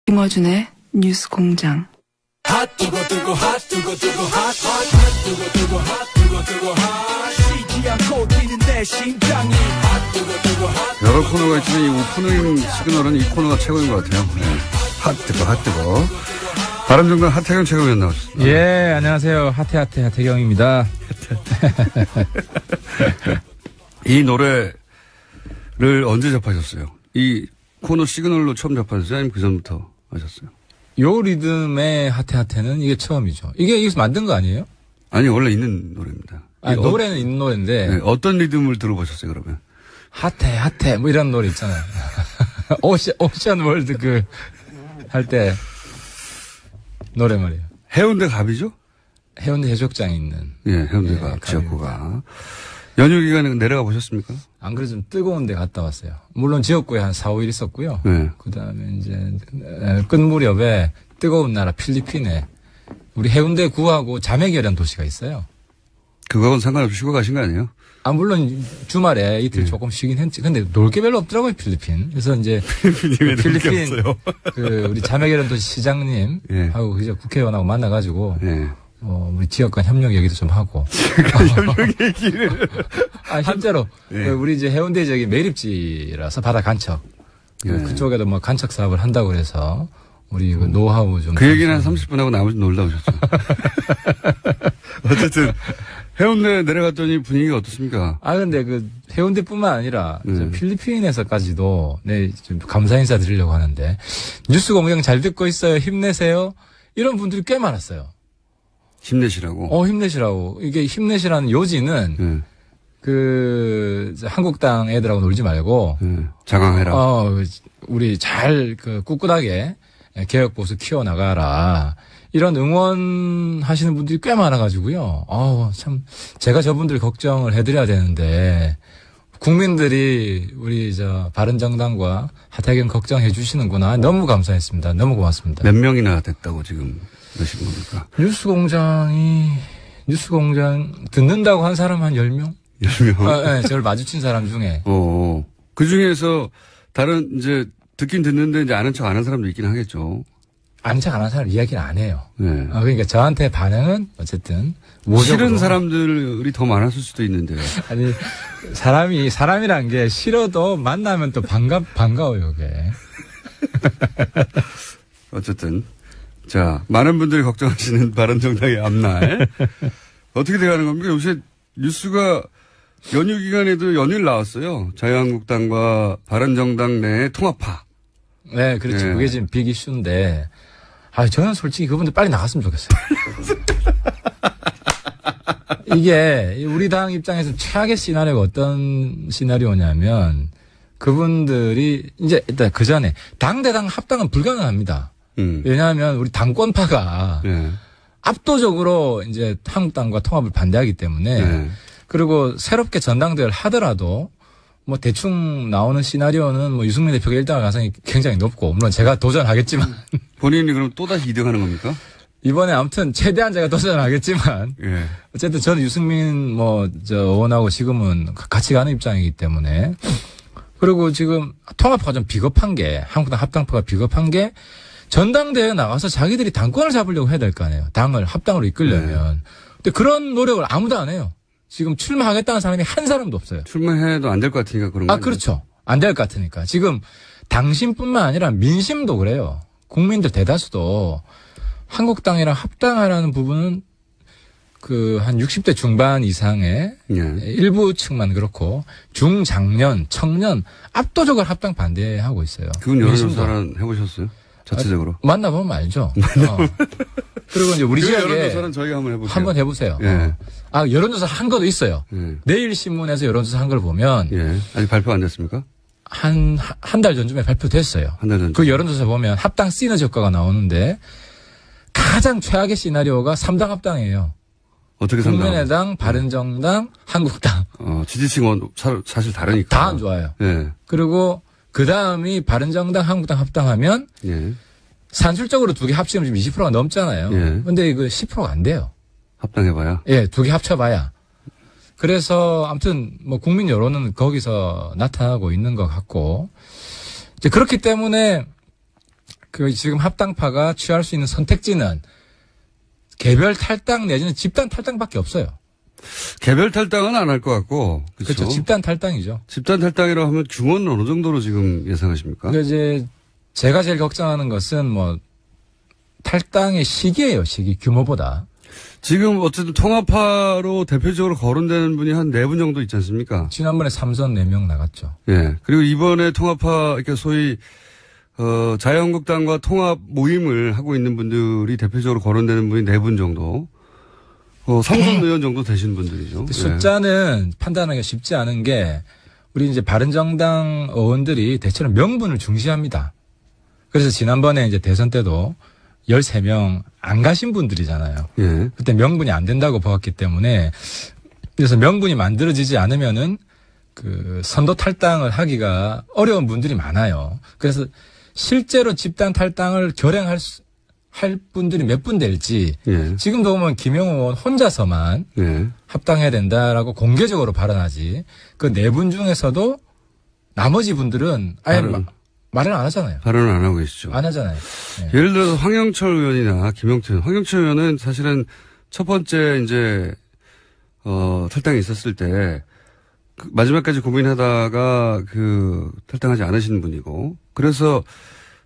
김어준의 뉴스 공장. 여러 코너가 있지만 이 오프닝 시그널은 이 코너가 최고인 것 같아요. 네. 핫 뜨거. 바른정당 하태경 최고위원 나오셨습니다. 예, 안녕하세요. 하태경입니다. 이 노래를 언제 접하셨어요? 이 코너 시그널로 처음 접하셨어요? 아니면 그 전부터 하셨어요? 요 리듬의 하태는 이게 처음이죠. 이게 여기서 만든 거 아니에요? 아니, 원래 있는 노래입니다. 아니, 노래는 있는 노래인데. 네, 어떤 리듬을 들어보셨어요, 그러면? 하태, 뭐 이런 노래 있잖아요. 오션 월드 할 때 노래 말이에요. 해운대 갑이죠? 해운대 해수욕장에 있는. 예, 해운대 갑 지역구가. 연휴 기간에 내려가 보셨습니까? 안 그래도 좀 뜨거운 데 갔다 왔어요. 물론 지역구에 한 4, 5일 있었고요. 네. 그 다음에 이제 끝 무렵에 뜨거운 나라 필리핀에 우리 해운대 구하고 자매결연 도시가 있어요. 그거하고는 상관없이 쉬고 가신 거 아니에요? 아, 물론 주말에 이틀 조금 쉬긴 했지. 근데 놀 게 별로 없더라고요, 필리핀. 그래서 이제 필리핀 우리 자매결연 도시 시장님 하고 그저 국회의원하고 만나가지고 우리 지역 간 협력 얘기도 좀 하고. 협력 얘기를. 아, 실제로 우리 이제 해운대 지역이 매립지라서 바다 간척. 그쪽에도 뭐 간척 사업을 한다고 그래서 우리 노하우 좀. 그 얘기는 한 30분 하고 나머지 놀다 오셨죠. 어쨌든 해운대 내려갔더니 분위기가 어떻습니까? 아, 근데 해운대뿐만 아니라 필리핀에서까지도 좀 감사 인사 드리려고 하는데 뉴스 공장 잘 듣고 있어요. 힘내세요. 이런 분들이 꽤 많았어요. 힘내시라고? 힘내시라고. 이게 힘내시라는 요지는 한국당 애들하고 놀지 말고 자강해라. 우리 잘 꿋꿋하게 개혁 보수 키워나가라. 이런 응원하시는 분들이 꽤 많아가지고요. 참 제가 저분들 걱정을 해드려야 되는데 국민들이 우리 바른정당과 하태경 걱정해 주시는구나. 너무 감사했습니다. 너무 고맙습니다. 몇 명이나 됐다고 지금 그러신 겁니까? 뉴스공장 듣는다고 한 사람 한 10명? 10명? 네, 저를 마주친 사람 중에. 그 중에서 다른 이제 듣긴 듣는데 이제 아는 척 안 한 사람도 있긴 하겠죠. 아는 척 안 한 사람 이야기는 안 해요. 네. 그러니까 저한테 반응은 어쨌든 싫은 사람들이 더 많았을 수도 있는데요. 아니, 사람이란 게 싫어도 만나면 또 반가워요, 그게. 어쨌든. 자, 많은 분들이 걱정하시는 바른정당의 앞날. 어떻게 돼가는 겁니까? 요새 뉴스가 연휴 기간에도 연일 나왔어요. 자유한국당과 바른정당 내 통합파. 네, 그렇죠. 네. 그게 지금 빅 이슈인데. 저는 솔직히 그분들 빨리 나갔으면 좋겠어요. 이게 우리 당 입장에서 최악의 시나리오가 어떤 시나리오냐면 그분들이 이제 일단 그 전에 당대당 합당은 불가능합니다. 왜냐하면 우리 당권파가 압도적으로 이제 한국당과 통합을 반대하기 때문에 그리고 새롭게 전당대회를 하더라도 뭐 대충 나오는 시나리오는 뭐 유승민 대표가 1등할 가능성이 굉장히 높고 물론 제가 도전하겠지만 본인이 그럼 또다시 2등하는 겁니까? 이번에 아무튼 최대한 제가 도전을 하겠지만 어쨌든 저는 유승민 의원하고 지금은 같이 가는 입장이기 때문에 그리고 지금 통합파가 좀 비겁한 게 한국당 합당파가 비겁한 게 전당대회에 나가서 자기들이 당권을 잡으려고 해야 될 거 아니에요. 당을 합당으로 이끌려면. 근데 그런 노력을 아무도 안 해요. 지금 출마하겠다는 사람이 한 사람도 없어요. 출마해도 안 될 것 같으니까 그런 거예요. 그렇죠. 안 될 것 같으니까. 지금 당신뿐만 아니라 민심도 그래요. 국민들 대다수도 한국당이랑 합당하라는 부분은 한 60대 중반 이상의 일부 층만 그렇고 중장년, 청년 압도적으로 합당 반대하고 있어요. 그건 여론조사는 해보셨어요? 자체적으로. 만나보면 알죠. 그리고 이제 우리 지역에. 여론조사는 저희가 한번 해보세요. 한번 해보세요. 여론조사 한 것도 있어요. 내일 신문에서 여론조사 한 걸 보면. 아직 발표 안 됐습니까? 한 달 전쯤에 발표됐어요. 한 달 전. 그 여론조사 보면 합당 시너지 효과가 나오는데 가장 최악의 시나리오가 3당 합당이에요. 어떻게 국민의당, 바른정당, 한국당. 지지층은 사실 다르니까. 다 안 좋아요. 그리고 그 다음이 바른정당, 한국당 합당하면 산술적으로 두 개 합치면 지금 20%가 넘잖아요. 근데 이거 10%가 안 돼요. 합당해봐야? 두 개 합쳐봐야. 그래서 아무튼 뭐 국민 여론은 거기서 나타나고 있는 것 같고 이제 그렇기 때문에 그 지금 합당파가 취할 수 있는 선택지는 개별 탈당 내지는 집단 탈당밖에 없어요. 개별 탈당은 안 할 것 같고. 그렇죠. 집단 탈당이죠. 집단 탈당이라고 하면 규모는 어느 정도로 지금 예상하십니까? 그러니까 이제 제가 제일 걱정하는 것은 뭐 탈당의 시기예요. 시기 규모보다. 지금 어쨌든 통합파로 대표적으로 거론되는 분이 한 4분 정도 있지 않습니까? 지난번에 3선 4명 나갔죠. 예. 그리고 이번에 통합파, 그러니까 소위, 자유한국당과 통합 모임을 하고 있는 분들이 대표적으로 거론되는 분이 4분 정도. 3선 의원 정도 되신 분들이죠. 숫자는 판단하기가 쉽지 않은 게 우리 이제 바른정당 의원들이 대체로 명분을 중시합니다. 그래서 지난번에 이제 대선 때도 13명 안 가신 분들이잖아요. 예. 그때 명분이 안 된다고 보았기 때문에 그래서 명분이 만들어지지 않으면은 그 선도 탈당을 하기가 어려운 분들이 많아요. 그래서 실제로 집단 탈당을 할 분들이 몇 분 될지 예. 지금도 보면 김영호 의원 혼자서만 예. 합당해야 된다라고 공개적으로 발언하지 그 4분 중에서도 나머지 분들은 아예 말을 안 하잖아요. 발언을 안 하고 계시죠. 안 하잖아요. 네. 예를 들어서 황영철 의원이나 김영태 의원. 황영철 의원은 사실은 첫 번째 이제, 탈당이 있었을 때 마지막까지 고민하다가 탈당하지 않으신 분이고 그래서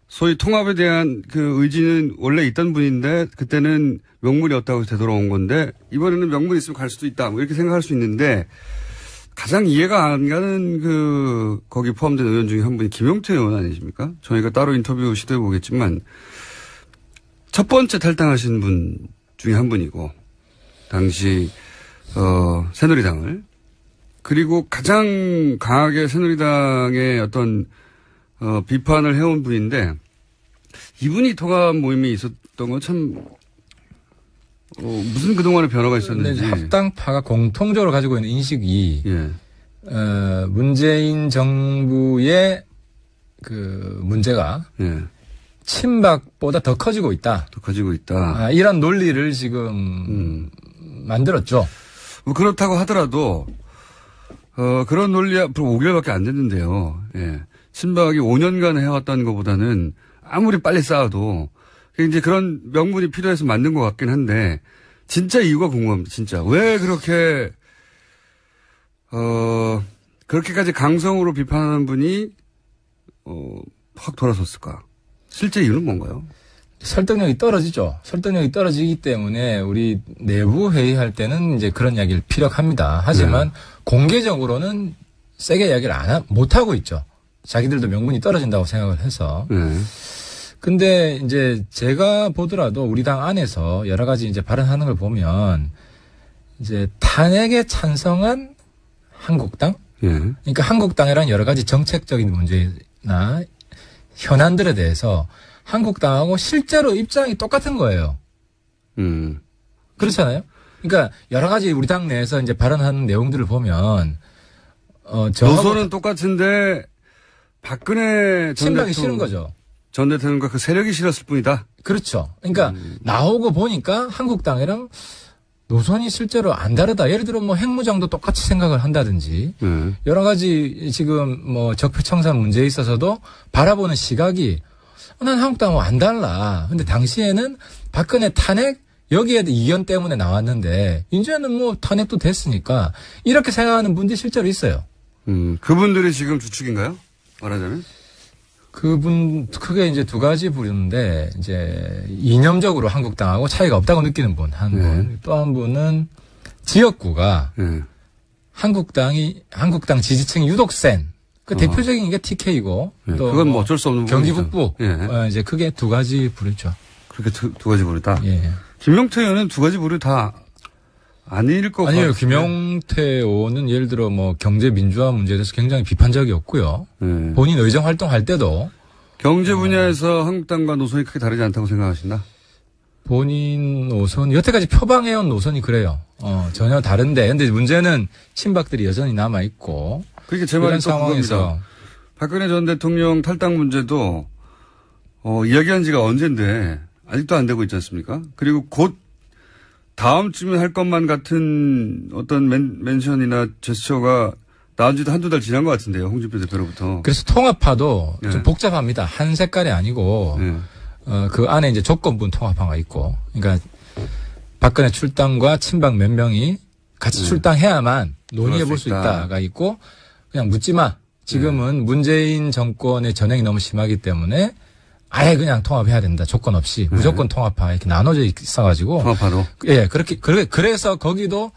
소위 통합에 대한 그 의지는 원래 있던 분인데 그때는 명분이 없다고 되돌아온 건데 이번에는 명분이 있으면 갈 수도 있다. 뭐 이렇게 생각할 수 있는데 가장 이해가 안 가는 거기 포함된 의원 중에 한 분이 김용태 의원 아니십니까? 저희가 따로 인터뷰 시도해 보겠지만 첫 번째 탈당하신 분 중에 한 분이고 당시 새누리당을 그리고 가장 강하게 새누리당의 어떤 비판을 해온 분인데 이분이 통합 모임이 있었던 건 참 무슨 그동안의 변화가 있었는지. 합당파가 공통적으로 가지고 있는 인식이 예. 문재인 정부의 그 문제가 예. 친박보다 더 커지고 있다. 더 커지고 있다. 이런 논리를 지금 만들었죠. 뭐 그렇다고 하더라도 그런 논리 앞으로 5개월밖에 안 됐는데요. 예. 친박이 5년간 해왔다는 것보다는 아무리 빨리 쌓아도 이제 그런 명분이 필요해서 만든 것 같긴 한데 진짜 이유가 궁금합니다. 진짜 왜 그렇게 그렇게까지 강성으로 비판하는 분이 확 돌아섰을까? 실제 이유는 뭔가요? 설득력이 떨어지죠. 설득력이 떨어지기 때문에 우리 내부 회의할 때는 이제 그런 이야기를 피력합니다. 하지만 네. 공개적으로는 세게 이야기를 못 하고 있죠. 자기들도 명분이 떨어진다고 생각을 해서. 근데 이제 제가 보더라도 우리 당 안에서 여러 가지 이제 발언하는 걸 보면 이제 탄핵에 찬성한 한국당? 그러니까 한국당이란 여러 가지 정책적인 문제나 현안들에 대해서 한국당하고 실제로 입장이 똑같은 거예요. 그렇잖아요? 그러니까 여러 가지 우리 당 내에서 이제 발언하는 내용들을 보면 노선은 똑같은데 박근혜 친박이 싫은 거죠. 전 대통령과 그 세력이 싫었을 뿐이다. 그렇죠. 그러니까 나오고 보니까 한국당이랑 노선이 실제로 안 다르다. 예를 들어 뭐 핵무장도 똑같이 생각을 한다든지 여러 가지 지금 뭐 적폐청산 문제에 있어서도 바라보는 시각이 난 한국당하고 안 달라. 근데 당시에는 박근혜 탄핵 여기에도 이견 때문에 나왔는데 이제는 뭐 탄핵도 됐으니까 이렇게 생각하는 분들이 실제로 있어요. 그분들이 지금 주축인가요? 말하자면? 그분 크게 이제 두 가지 부류인데 이제 이념적으로 한국당하고 차이가 없다고 느끼는 분 한 분, 또 한 분은 지역구가 한국당 지지층이 유독 센. 그 대표적인 게 TK고 또 그건 뭐 어쩔 수 없는 경기 북부 이제 크게 두 가지 부류죠. 그렇게 두 가지 부류다. 예. 김용태 의원은 두 가지 부류 다 아닐 것 같아요. 아니요. 김용태 의원은 예를 들어 뭐 경제 민주화 문제에 대해서 굉장히 비판적이었고요. 본인 의정 활동할 때도 경제 분야에서 한국당과 노선이 크게 다르지 않다고 생각하신다? 본인 노선 여태까지 표방해온 노선이 그래요. 전혀 다른데 근데 문제는 친박들이 여전히 남아 있고. 그러니까 제 말은 또 그겁니다. 박근혜 전 대통령 탈당 문제도 이야기한 지가 언젠데 아직도 안 되고 있지 않습니까? 그리고 곧 다음쯤에 할 것만 같은 어떤 멘션이나 제스처가 나온 지도 한두 달 지난 것 같은데요. 홍준표 대표로부터. 그래서 통합파도 좀 복잡합니다. 한 색깔이 아니고 그 안에 이제 조건부 통합파가 있고, 그러니까 박근혜 출당과 친박 몇 명이 같이 출당해야만 논의해 볼 수 있다가 있고, 그냥 묻지 마. 지금은 문재인 정권의 전횡이 너무 심하기 때문에 아예 그냥 통합해야 된다. 조건 없이 무조건 통합파 이렇게 나눠져 있어가지고. 통합파로. 예, 그래서 거기도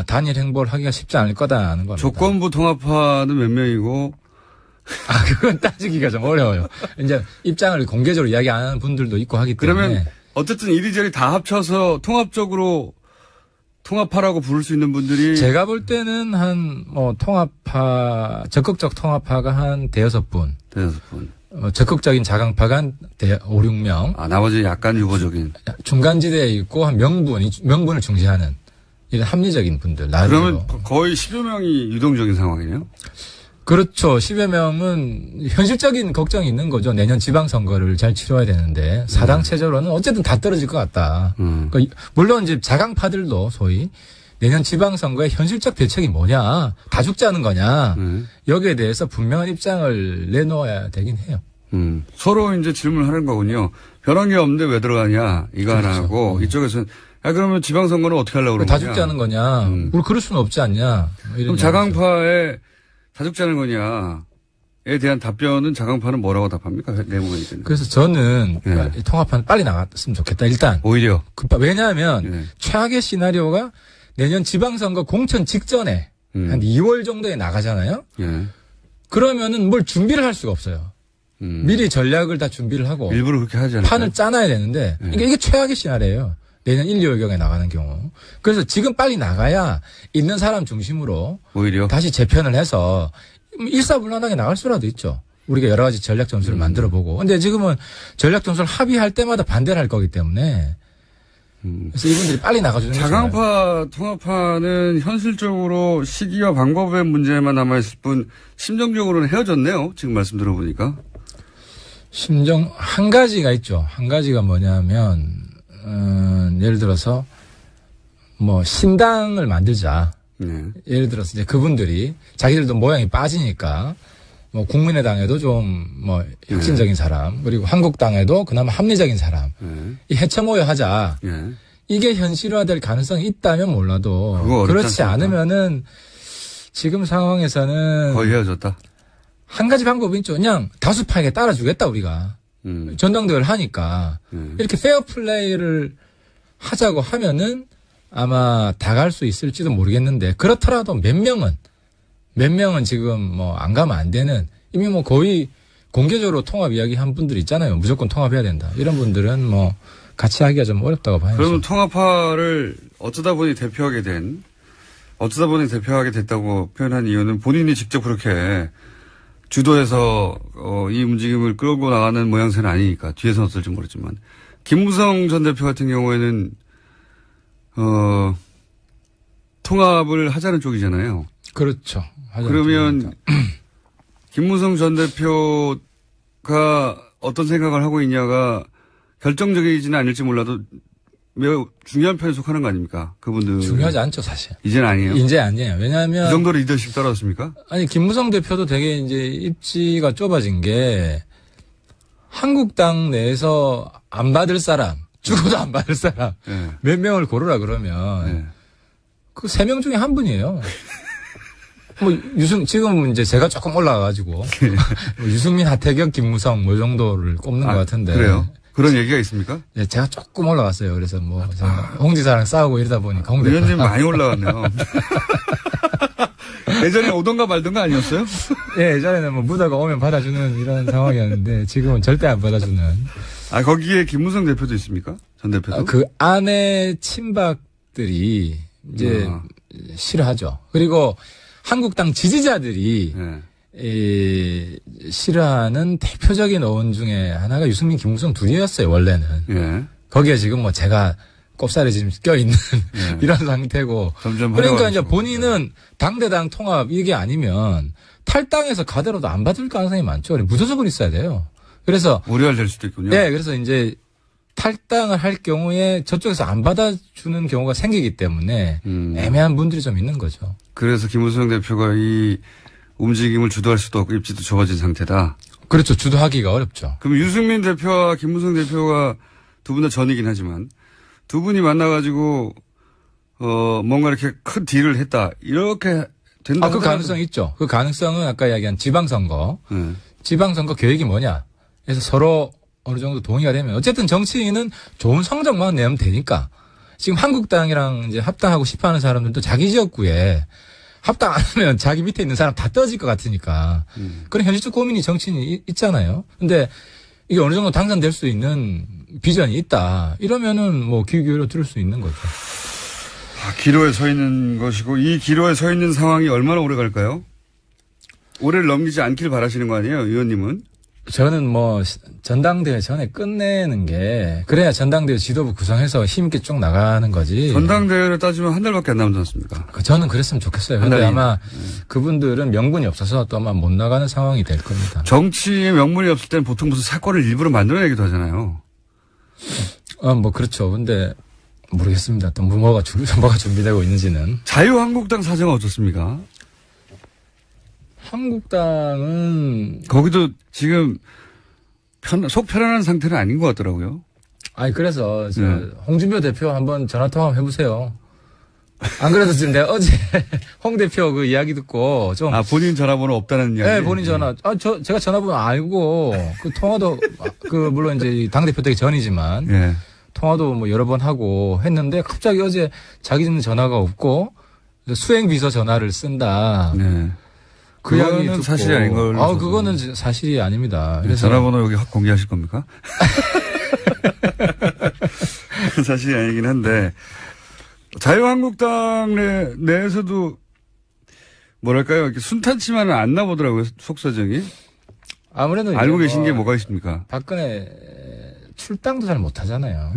단일 행보를 하기가 쉽지 않을 거다는 겁니다. 조건부 통합파는 몇 명이고. 그건 따지기가 좀 어려워요. 이제 입장을 공개적으로 이야기 안 하는 분들도 있고 하기 때문에. 그러면 어쨌든 이리저리 다 합쳐서 통합적으로 통합파라고 부를 수 있는 분들이. 제가 볼 때는 통합파, 적극적 통합파가 한 대여섯 분. 적극적인 자강파가 한 5, 6명. 나머지 약간 유보적인. 중간지대에 있고 한 명분을 중시하는 이런 합리적인 분들. 그러면 거의 10여 명이 유동적인 상황이네요? 그렇죠. 10여 명은 현실적인 걱정이 있는 거죠. 내년 지방선거를 잘 치러야 되는데 사당 체제로는 어쨌든 다 떨어질 것 같다. 그러니까 물론 이제 자강파들도 소위 내년 지방선거의 현실적 대책이 뭐냐, 다 죽자는 거냐, 여기에 대해서 분명한 입장을 내놓아야 되긴 해요. 서로 이제 질문을 하는 거군요. 변한 게 없는데 왜 들어가냐, 이거 그렇죠. 하나 하고, 이쪽에서는, 그러면 지방선거는 어떻게 하려고 그러는 거냐. 다 죽자는 거냐, 우리 그럴 수는 없지 않냐. 그럼 자강파에 다 죽자는 거냐에 대한 답변은 자강파는 뭐라고 답합니까? 내부에 있는. 그래서 저는 통합파는 빨리 나갔으면 좋겠다, 일단. 오히려. 왜냐하면 최악의 시나리오가 내년 지방선거 공천 직전에 한 2월 정도에 나가잖아요. 그러면은 뭘 준비를 할 수가 없어요. 미리 전략을 다 준비를 하고 일부러 그렇게 하지 않아요. 판을 짜놔야 되는데 이게 최악의 시나리오예요. 내년 1, 2월경에 나가는 경우. 그래서 지금 빨리 나가야 있는 사람 중심으로 오히려 다시 재편을 해서 일사불란하게 나갈 수라도 있죠. 우리가 여러 가지 전략 전술을 만들어보고. 근데 지금은 전략 전술 합의할 때마다 반대를 할 거기 때문에 그래서 이분들이 빨리 나가주는 게 자강파, 통합파는 현실적으로 시기와 방법의 문제만 남아있을 뿐 심정적으로는 헤어졌네요. 지금 말씀 들어보니까. 한 가지가 있죠. 한 가지가 뭐냐면 예를 들어서 신당을 만들자. 예를 들어서 이제 그분들이 자기들도 모양이 빠지니까 국민의당에도 좀 혁신적인 사람, 그리고 한국당에도 그나마 합리적인 사람, 이 해체 모여 하자. 이게 현실화될 가능성이 있다면 몰라도 그렇지 않으면은 지금 상황에서는 거의 헤어졌다. 한 가지 방법이 있죠. 그냥 다수파에게 따라주겠다 우리가. 전당대회를 하니까 이렇게 페어플레이를 하자고 하면은 아마 다 갈 수 있을지도 모르겠는데, 그렇더라도 몇 명은 지금 안 가면 안 되는, 이미 거의 공개적으로 통합 이야기 한 분들 있잖아요. 무조건 통합해야 된다. 이런 분들은 같이 하기가 좀 어렵다고 봐야죠. 그러면 통합파를 어쩌다 보니 대표하게 됐다고 표현한 이유는 본인이 직접 그렇게 주도해서 이 움직임을 끌고 나가는 모양새는 아니니까, 뒤에서는 어떨지 모르지만. 김무성 전 대표 같은 경우에는 통합을 하자는 쪽이잖아요. 그렇죠. 그러면 김무성 전 대표가 어떤 생각을 하고 있냐가 결정적이지는 않을지 몰라도 매우 중요한 편에 속하는 거 아닙니까? 그분들. 중요하지 않죠, 사실. 이제는 아니에요. 이제 아니에요. 왜냐하면. 그 정도로 리더십 떨어졌습니까? 아니, 김무성 대표도 되게 이제 입지가 좁아진 게 한국당 내에서 안 받을 사람, 죽어도 안 받을 사람, 몇 명을 고르라 그러면 그 3명 중에 한 분이에요. 지금 이제 제가 조금 올라가가지고 유승민, 하태경, 김무성 정도를 꼽는 것 같은데. 그래요? 그런 얘기가 있습니까? 네, 제가 조금 올라갔어요. 그래서 홍 지사랑 싸우고 이러다 보니까 홍 대표. 의원님 많이 올라갔네요. 예전에 오던가 말던가 아니었어요? 예, 예전에는 무다가 오면 받아주는 이런 상황이었는데 지금은 절대 안 받아주는. 거기에 김무성 대표도 있습니까? 전 대표도? 그 안에 친박들이 이제 싫어하죠. 그리고 한국당 지지자들이 싫어하는 대표적인 어원 중에 하나가 유승민, 김무성 둘이었어요, 원래는. 거기에 지금 제가 꼽살에 지금 껴있는 이런 상태고. 그러니까 이제 본인은 당대당 통합 이게 아니면 탈당해서 가더라도 안 받을 가능성이 많죠. 무소속은 있어야 돼요. 그래서. 무리할 될 수도 있군요. 네, 그래서 이제 탈당을 할 경우에 저쪽에서 안 받아주는 경우가 생기기 때문에 애매한 분들이 좀 있는 거죠. 그래서 김무성 대표가 이 움직임을 주도할 수도 없고 입지도 좁아진 상태다. 그렇죠. 주도하기가 어렵죠. 그럼 유승민 대표와 김무성 대표가 두 분 다 전이긴 하지만 두 분이 만나가지고 뭔가 이렇게 큰 딜을 했다. 이렇게 된다. 그 가능성이 있죠. 그 가능성은 아까 이야기한 지방선거. 지방선거 계획이 뭐냐. 그래서 서로 어느 정도 동의가 되면 어쨌든 정치인은 좋은 성적만 내면 되니까 지금 한국당이랑 이제 합당하고 싶어 하는 사람들도 자기 지역구에 합당 안 하면 자기 밑에 있는 사람 다 떨어질 것 같으니까 그런 현실적 고민이 정치인이 있잖아요. 근데 이게 어느 정도 당선될 수 있는 비전이 있다. 이러면은 뭐 귀 기울여 들을 수 있는 거죠. 기로에 서 있는 것이고 이 기로에 서 있는 상황이 얼마나 오래 갈까요? 올해를 넘기지 않길 바라시는 거 아니에요, 의원님은? 저는 뭐 전당대회 전에 끝내는 게 그래야 전당대회 지도부 구성해서 힘있게 쭉 나가는 거지. 전당대회를 따지면 한 달밖에 안 남지 않습니까? 저는 그랬으면 좋겠어요. 그런데 아마 그분들은 명분이 없어서 또 아마 못 나가는 상황이 될 겁니다. 정치에 명분이 없을 때는 보통 무슨 사건을 일부러 만들어내기도 하잖아요. 뭐 그렇죠. 근데 모르겠습니다. 또 뭐가 준비되고 있는지는. 자유한국당 사정은 어떻습니까? 한국당은 거기도 지금 속 편안한 상태는 아닌 것 같더라고요. 그래서 홍준표 대표 한번 전화 통화 해보세요. 안 그래도 지금 내가 어제 홍 대표 그 이야기 듣고 좀 본인 전화번호 없다는 이야기. 네, 본인 전화. 제가 전화번호 알고 그 통화도 물론 이제 당 대표 되기 전이지만 통화도 뭐 여러 번 하고 했는데 갑자기 어제 자기는 전화가 없고 수행 비서 전화를 쓴다. 네. 그 이야기는 사실이 아닌 걸. 그거는 사실이 아닙니다. 그래서 전화번호 여기 확 공개하실 겁니까? 사실이 아니긴 한데 자유한국당 내에서도 뭐랄까요, 이렇게 순탄치만은 안 나보더라고요, 속사정이. 아무래도 알고 계신 게 뭐가 있습니까? 박근혜 출당도 잘 못하잖아요.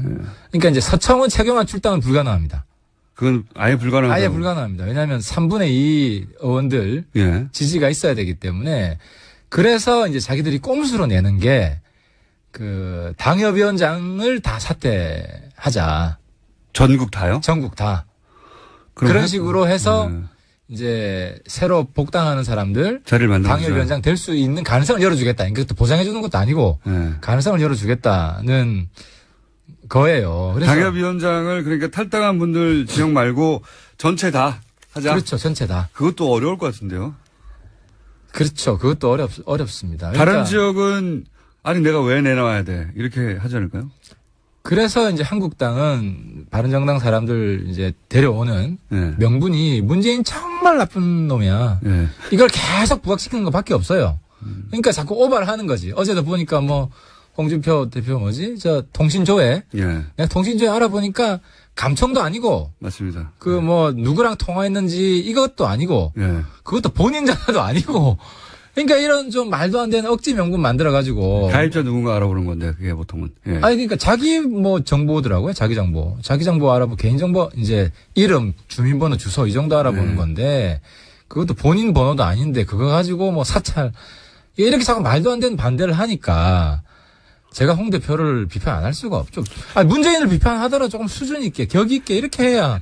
그러니까 이제 서청원, 최경환 출당은 불가능합니다. 그건 아예 불가능하다. 아예 불가능합니다. 왜냐하면 3분의 2 의원들 지지가 있어야 되기 때문에 그래서 이제 자기들이 꼼수로 내는 게 그 당협위원장을 다 사퇴하자. 전국 다요? 전국 다. 그런 식으로 해서 이제 새로 복당하는 사람들 자리를 만들어 당협위원장 될 수 있는 가능성을 열어주겠다. 그것도 보장해 주는 것도 아니고 가능성을 열어주겠다는 거예요. 그래서 당협위원장을 그러니까 탈당한 분들 지역 말고 전체 다 하자. 그렇죠. 전체 다. 그것도 어려울 것 같은데요. 그렇죠. 그것도 어렵습니다. 다른 그러니까 지역은 아니 내가 왜 내놔야 돼 이렇게 하지 않을까요? 그래서 이제 한국당은 바른정당 사람들 이제 데려오는 명분이 문재인 정말 나쁜 놈이야. 이걸 계속 부각시키는 것밖에 없어요. 그러니까 자꾸 오바를 하는 거지. 어제도 보니까 뭐 홍준표 대표 저 통신조회. 내가 통신조회 알아보니까 감청도 아니고. 맞습니다. 누구랑 통화했는지 이것도 아니고. 그것도 본인 전화도 아니고. 그러니까 이런 좀 말도 안 되는 억지 명분 만들어가지고. 가입자 누군가 알아보는 건데, 그게 보통은. 그러니까 자기 정보더라고요. 자기 정보. 자기 정보 알아보고 개인정보, 이제 이름, 주민번호, 주소 이 정도 알아보는 건데, 그것도 본인 번호도 아닌데, 그거 가지고 사찰. 이렇게 자꾸 말도 안 되는 반대를 하니까, 제가 홍 대표를 비판 안 할 수가 없죠. 문재인을 비판하더라도 조금 수준 있게, 격 있게 이렇게 해야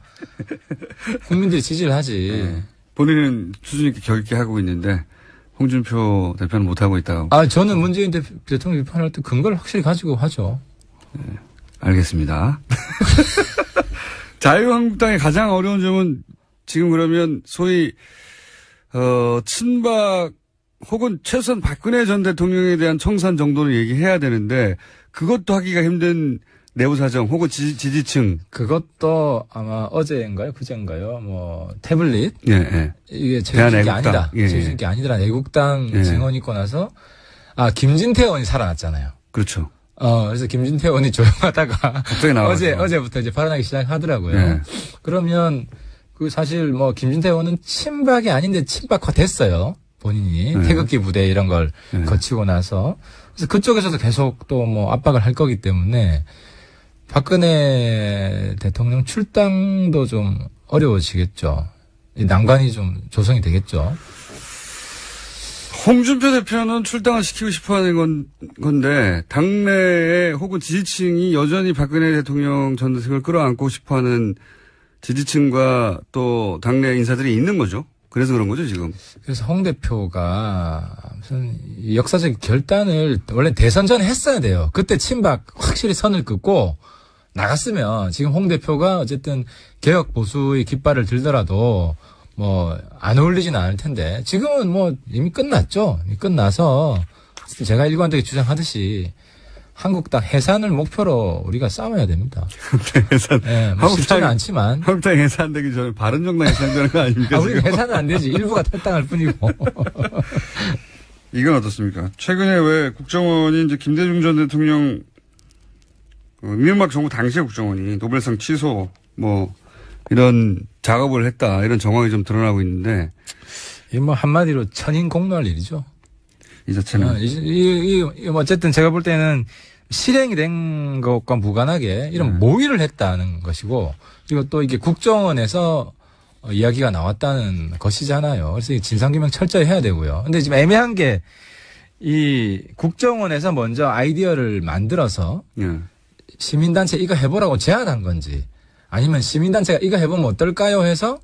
국민들이 지지를 하지. 본인은 수준 있게 격 있게 하고 있는데, 홍준표 대표는 못하고 있다고. 저는 문재인 대통령 비판할 때 근거를 확실히 가지고 하죠. 알겠습니다. 자유한국당의 가장 어려운 점은 지금 그러면 소위, 친박 혹은 최소한 박근혜 전 대통령에 대한 청산 정도는 얘기해야 되는데 그것도 하기가 힘든 내부 사정 혹은 지지층. 그것도 아마 어제인가요? 그제인가요? 태블릿. 이게 제주신 게 아니다. 제주신 게 아니더라. 애국당 증언 있고 나서 김진태 의원이 살아났잖아요. 그렇죠. 그래서 김진태 의원이 조용하다가 갑자기 나와서 어제부터 이제 발언하기 시작하더라고요. 그러면 사실 김진태 의원은 친박이 아닌데 친박화 됐어요. 본인이 태극기 부대 이런 걸 거치고 나서. 그래서 그쪽에서도 계속 또 압박을 할 거기 때문에 박근혜 대통령 출당도 좀 어려워지겠죠. 난관이 좀 조성이 되겠죠. 홍준표 대표는 출당을 시키고 싶어 하는 건데, 당내에 혹은 지지층이 여전히 박근혜 대통령 전대승을 끌어안고 싶어 하는 지지층과 또 당내 인사들이 있는 거죠. 그래서 그런 거죠, 지금. 그래서 홍 대표가 무슨 역사적 결단을 원래 대선 전에 했어야 돼요. 그때 친박 확실히 선을 긋고 나갔으면 지금 홍 대표가 어쨌든 개혁 보수의 깃발을 들더라도 뭐 안 어울리지는 않을 텐데 지금은 뭐 이미 끝났죠. 이미 끝나서 제가 일관되게 주장하듯이 한국당 해산을 목표로 우리가 싸워야 됩니다. 해산. 네, 뭐 쉽지는 않지만. 한국당 해산되기 전에 바른정당 해산되는 거 아닙니까? 우리는 해산은 안 되지. 일부가 탈당할 뿐이고. 이건 어떻습니까? 최근에 왜 국정원이 이제 김대중 전 대통령 이명박 정부 당시의 국정원이 노벨상 취소 뭐 이런 작업을 했다 이런 정황이 좀 드러나고 있는데 이 뭐 한마디로 천인공노할 일이죠. 이 자체는 어쨌든 제가 볼 때는 실행이 된 것과 무관하게 이런 모의를 했다는 것이고 그리고 또 이게 국정원에서 이야기가 나왔다는 것이잖아요. 그래서 이 진상규명 철저히 해야 되고요. 근데 지금 애매한 게 이 국정원에서 먼저 아이디어를 만들어서 시민단체 이거 해보라고 제안한 건지 아니면 시민단체가 이거 해보면 어떨까요 해서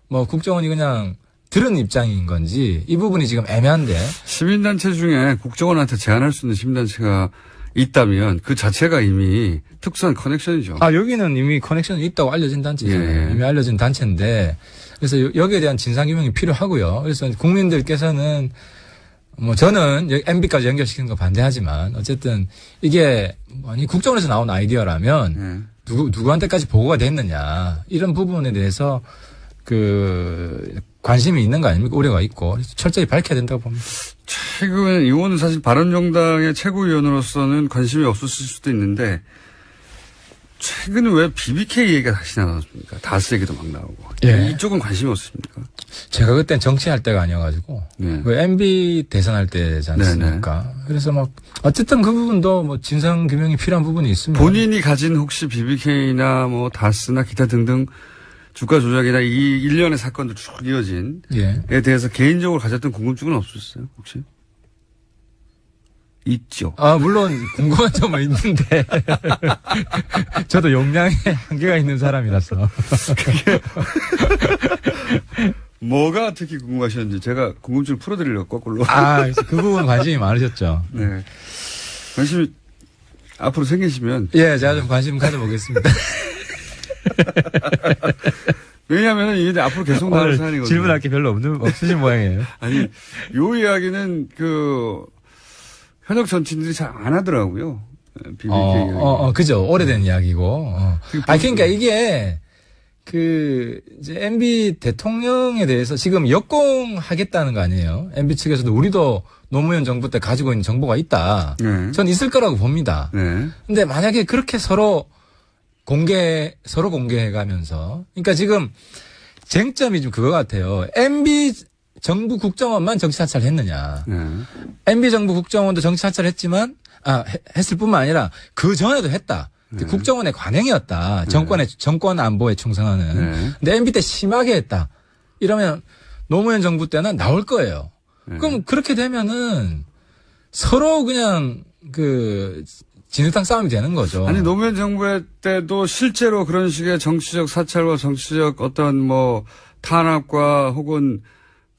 뭐 국정원이 그냥 들은 입장인 건지 이 부분이 지금 애매한데. 시민단체 중에 국정원한테 제안할 수 있는 시민단체가 있다면 그 자체가 이미 특수한 커넥션이죠. 아, 여기는 이미 커넥션이 있다고 알려진 단체잖아요. 이미 알려진 단체인데 그래서 여기에 대한 진상규명이 필요하고요. 그래서 국민들께서는 뭐 저는 MB까지 연결시키는 거 반대하지만 어쨌든 이게 아니 국정원에서 나온 아이디어라면 누구한테까지 보고가 됐느냐 이런 부분에 대해서 관심이 있는 거 아닙니까? 우려가 있고 그래서 철저히 밝혀야 된다고 봅니다. 최근 의원은 사실 바른정당의 최고위원으로서는 관심이 없었을 수도 있는데 최근에 왜 BBK 얘기가 다시 나왔습니까? 다스 얘기도 막 나오고. 예. 이쪽은 관심이 없습니까? 제가 그땐 정치할 때가 아니어가지고 그 MB 대선할 때지 않습니까? 네네. 그래서 막 어쨌든 그 부분도 뭐 진상규명이 필요한 부분이 있습니다. 본인이 가진 혹시 BBK나 뭐 다스나 기타 등등 주가 조작이나 이 일련의 사건들 쭉 이어진 에 대해서 개인적으로 가졌던 궁금증은 없었어요, 혹시? 있죠. 아, 물론 궁금한 점은 있는데 저도 용량에 한계가 있는 사람이라서. 뭐가 특히 궁금하셨는지 제가 궁금증을 풀어드리려고 거꾸로. 아, 그 부분 관심이 많으셨죠. 네. 관심이 앞으로 생기시면. 예, 제가 좀 관심 가져보겠습니다. 왜냐하면 이게 앞으로 계속 나올 사안이거든요. 질문할 게 별로 없으신 모양이에요. 아니, 요 이야기는 현역 정치인들이 잘 안 하더라고요. BBK 이야기. 그죠. 오래된 이야기고. 그러니까 이게 이제 MB 대통령에 대해서 지금 역공하겠다는 거 아니에요. MB 측에서도 우리도 노무현 정부 때 가지고 있는 정보가 있다. 네. 전 있을 거라고 봅니다. 네. 근데 만약에 그렇게 서로 공개해가면서. 그러니까 지금 쟁점이 좀 그거 같아요. MB 정부 국정원만 정치 사찰을 했느냐. MB 정부 국정원도 정치 사찰을 했지만, 했을 뿐만 아니라 그 전에도 했다. 국정원의 관행이었다. 정권 안보에 충성하는. 근데 MB 때 심하게 했다. 이러면 노무현 정부 때는 나올 거예요. 그럼 그렇게 되면은 서로 그냥 진흙탕 싸움이 되는 거죠. 아니, 노무현 정부 때도 실제로 그런 식의 정치적 사찰과 정치적 어떤 탄압과 혹은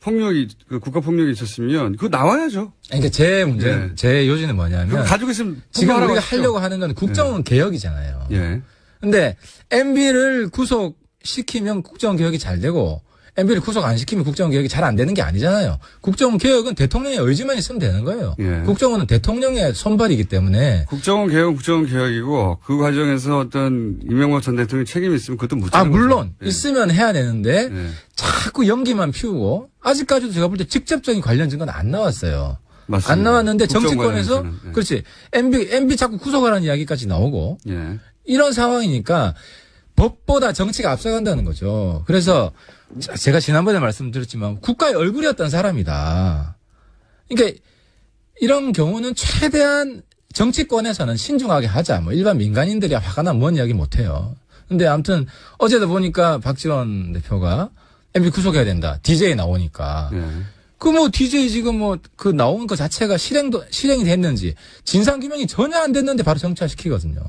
국가폭력이 있었으면, 그거 나와야죠. 그러니까 제 요지는 뭐냐면. 가지고 있으면 지금 우리가 하려고 하는 건 국정원 개혁이잖아요. 예. 근데 MB를 구속시키면 국정원 개혁이 잘 되고, MB를 구속 안 시키면 국정원 개혁이 잘 안 되는 게 아니잖아요. 국정원 개혁은 대통령의 의지만 있으면 되는 거예요. 예. 국정원은 대통령의 손발이기 때문에. 국정원 개혁은 국정원 개혁이고 그 과정에서 어떤 이명박 전 대통령이 책임이 있으면 그것도 묻히는 거죠. 물론 있으면 해야 되는데 자꾸 연기만 피우고 아직까지도 제가 볼 때 직접적인 관련 증거는 안 나왔어요. 맞습니다. 안 나왔는데 정치권에서 그렇지. MB 자꾸 구속하라는 이야기까지 나오고 이런 상황이니까 법보다 정치가 앞서간다는 거죠. 그래서 제가 지난번에 말씀드렸지만 국가의 얼굴이었던 사람이다. 그러니까 이런 경우는 최대한 정치권에서는 신중하게 하자. 일반 민간인들이 화가 나면 뭔 이야기 못해요. 근데 아무튼 어제도 보니까 박지원 대표가 MB 구속해야 된다. DJ 나오니까. DJ 지금 나온 거 자체가 실행이 됐는지 진상규명이 전혀 안 됐는데 바로 정치화시키거든요.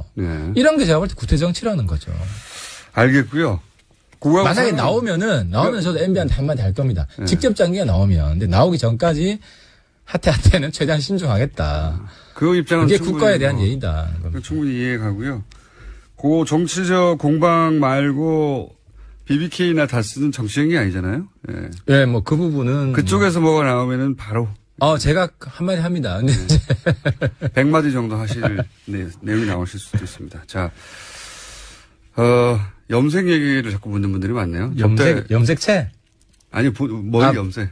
이런 게 제가 볼 때 구태정치라는 거죠. 알겠고요. 만약에 나오면 저도 MB한테 한마디 할 겁니다. 네. 직접 장기가 나오면. 근데 나오기 전까지 하태는 최대한 신중하겠다. 그 입장은 그게 국가에 대한 예의다. 충분히 이해가고요. 그 정치적 공방 말고 BBK나 다스는 정치적인 게 아니잖아요. 예. 네, 뭐 그 부분은 그쪽에서 뭐가 나오면은 바로. 제가 한마디 합니다. 근데 100마디 정도 하실 내용이 나오실 수도 있습니다. 자, 염색 얘기를 자꾸 묻는 분들이 많네요. 염색체? 아니, 머리 염색.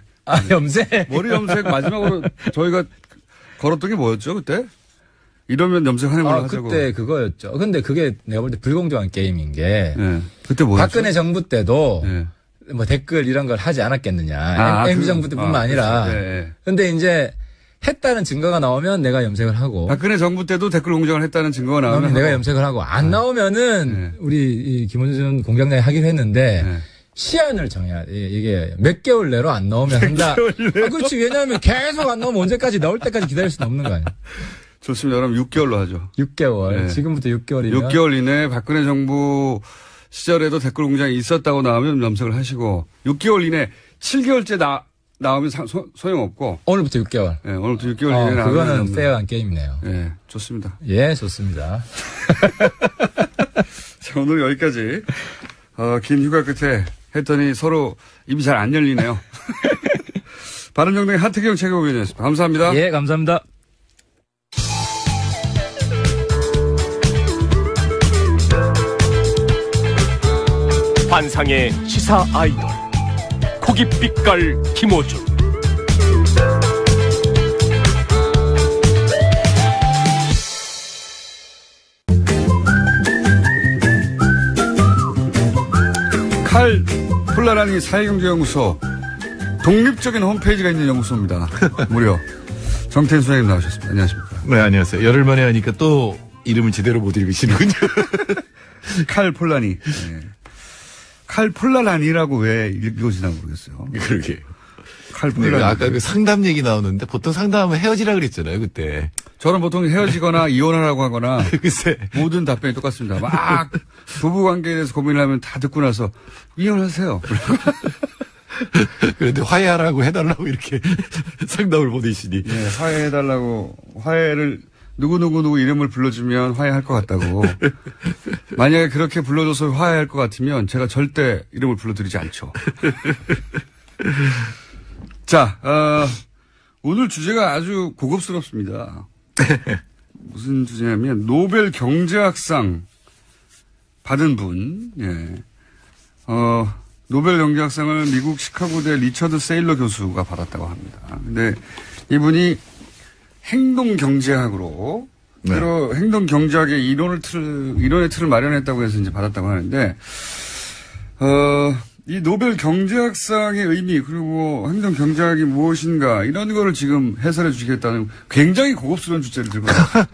염색? 머리 염색 마지막으로 저희가 걸었던 게 뭐였죠, 그때? 이러면 염색하는 걸로 하자고. 그때 그거였죠. 근데 그게 내가 볼 때 불공정한 게임인 게. 네. 그때 뭐였죠? 박근혜 정부 때도 네. 뭐 댓글 이런 걸 하지 않았겠느냐. MB 정부 때뿐만 아니라. 네. 근데 이제 했다는 증거가 나오면 내가 염색을 하고. 박근혜 정부 때도 댓글 공정을 했다는 증거가 나오면 내가 염색을 하고. 안 나오면은 우리 김원준 공장장이 하기로 했는데 시한을 정해야 돼. 이게 몇 개월 내로 안 나오면 한다. 그렇지. 왜냐하면 계속 안 나오면 언제까지 나올 때까지 기다릴 수는 없는 거 아니야. 좋습니다. 그럼 6개월로 하죠. 6개월. 네. 지금부터 6개월이면. 6개월 이내에 박근혜 정부 시절에도 댓글 공장이 있었다고 나오면 염색을 하시고 6개월 이내 7개월째 나오면 소용없고. 오늘부터 6개월. 네, 오늘부터 6개월 이내에 나오면. 그거는 페어한 게임이네요. 네, 좋습니다. 예, 좋습니다. 자, 오늘 여기까지. 긴 휴가 끝에 했더니 서로 입이 잘 안 열리네요. 바른정당의 하태경 최고위원이었습니다. 감사합니다. 예, 감사합니다. 환상의 시사 아이돌 고깃빛깔 김호준. 칼 폴라라니 사회경제연구소 독립적인 홈페이지가 있는 연구소입니다. 무려 정태인 소장님 나오셨습니다. 안녕하십니까? 네, 안녕하세요. 열흘 만에 하니까 또 이름을 제대로 못 읽으시는군요. 칼 폴라니. 네. 칼 폴라라니라고 왜 읽어지나 모르겠어요. 그러게. 칼 폴라라니. 아까 그 상담 얘기 나오는데 보통 상담하면 헤어지라 그랬잖아요, 그때. 저는 보통 헤어지거나 이혼하라고 하거나 글쎄. 모든 답변이 똑같습니다. 막 부부 관계에 대해서 고민을 하면 다 듣고 나서 이혼하세요. 그런데 화해하라고 해달라고 이렇게 상담을 보내시니. 네, 화해해달라고 화해를 누구 이름을 불러주면 화해할 것 같다고. 만약에 그렇게 불러줘서 화해할 것 같으면 제가 절대 이름을 불러드리지 않죠. 자, 오늘 주제가 아주 고급스럽습니다. 무슨 주제냐면 노벨 경제학상 받은 분, 예. 노벨 경제학상을 미국 시카고대 리처드 세일러 교수가 받았다고 합니다. 근데 이분이 행동 경제학으로 그대로 행동 경제학의 이론의 틀을 마련했다고 해서 이제 받았다고 하는데 이 노벨 경제학상의 의미 그리고 행동 경제학이 무엇인가 이런 거를 지금 해설해 주시겠다는 굉장히 고급스러운 주제를 들고 왔어요.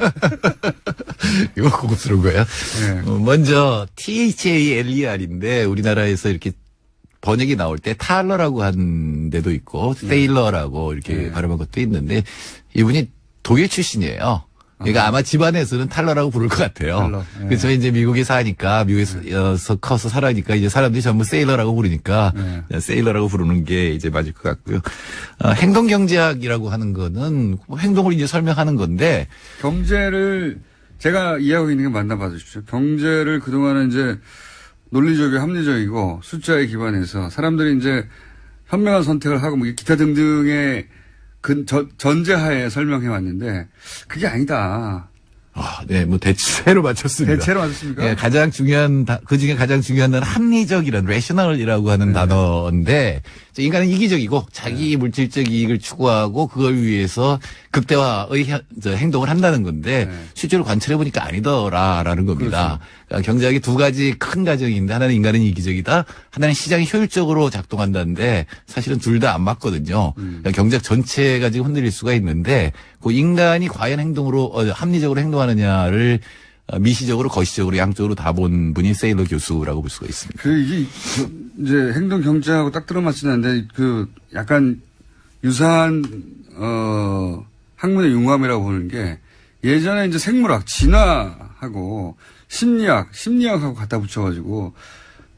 이거 고급스러운 거야? 네. 먼저 THALER인데 우리나라에서 이렇게 번역이 나올 때 탈러라고 한 데도 있고 세일러라고 이렇게 발음한 것도 있는데 이분이 독일 출신이에요. 그러니까 아마 집안에서는 탈러라고 부를 것 같아요. 탈러. 네. 그래서 이제 미국에 사니까 미국에서 커서 살아니까 이제 사람들이 전부 세일러라고 부르니까 세일러라고 부르는 게 이제 맞을 것 같고요. 행동 경제학이라고 하는 거는 행동을 이제 설명하는 건데 경제를 제가 이해하고 있는 게 맞나 봐주십시오. 경제를 그동안은 이제 논리적이고 합리적이고 숫자에 기반해서 사람들이 이제 현명한 선택을 하고 뭐 기타 등등의 전제하에 설명해 왔는데 그게 아니다. 네, 뭐 대체로 맞췄습니다. 대체로 맞췄습니까? 네, 가장 중요한 그 중에 가장 중요한 건 합리적이란 rational이라고 하는 단어인데 인간은 이기적이고 자기 물질적 이익을 추구하고 그걸 위해서 극대화의 행동을 한다는 건데 실제로 관찰해 보니까 아니더라라는 겁니다. 그러니까 경제학이 두 가지 큰 가정인데 하나는 인간은 이기적이다, 하나는 시장이 효율적으로 작동한다는데 사실은 둘 다 안 맞거든요. 그러니까 경제학 전체가 지금 흔들릴 수가 있는데 그 인간이 과연 행동으로 합리적으로 행동하느냐를 미시적으로 거시적으로 양쪽으로 다 본 분이 세일러 교수라고 볼 수가 있습니다. 이게 이제 행동 경제하고 딱 들어맞지는 않는데 그 약간 유사한 학문의 융합이라고 보는 게 예전에 이제 생물학 진화하고 심리학하고 갖다 붙여가지고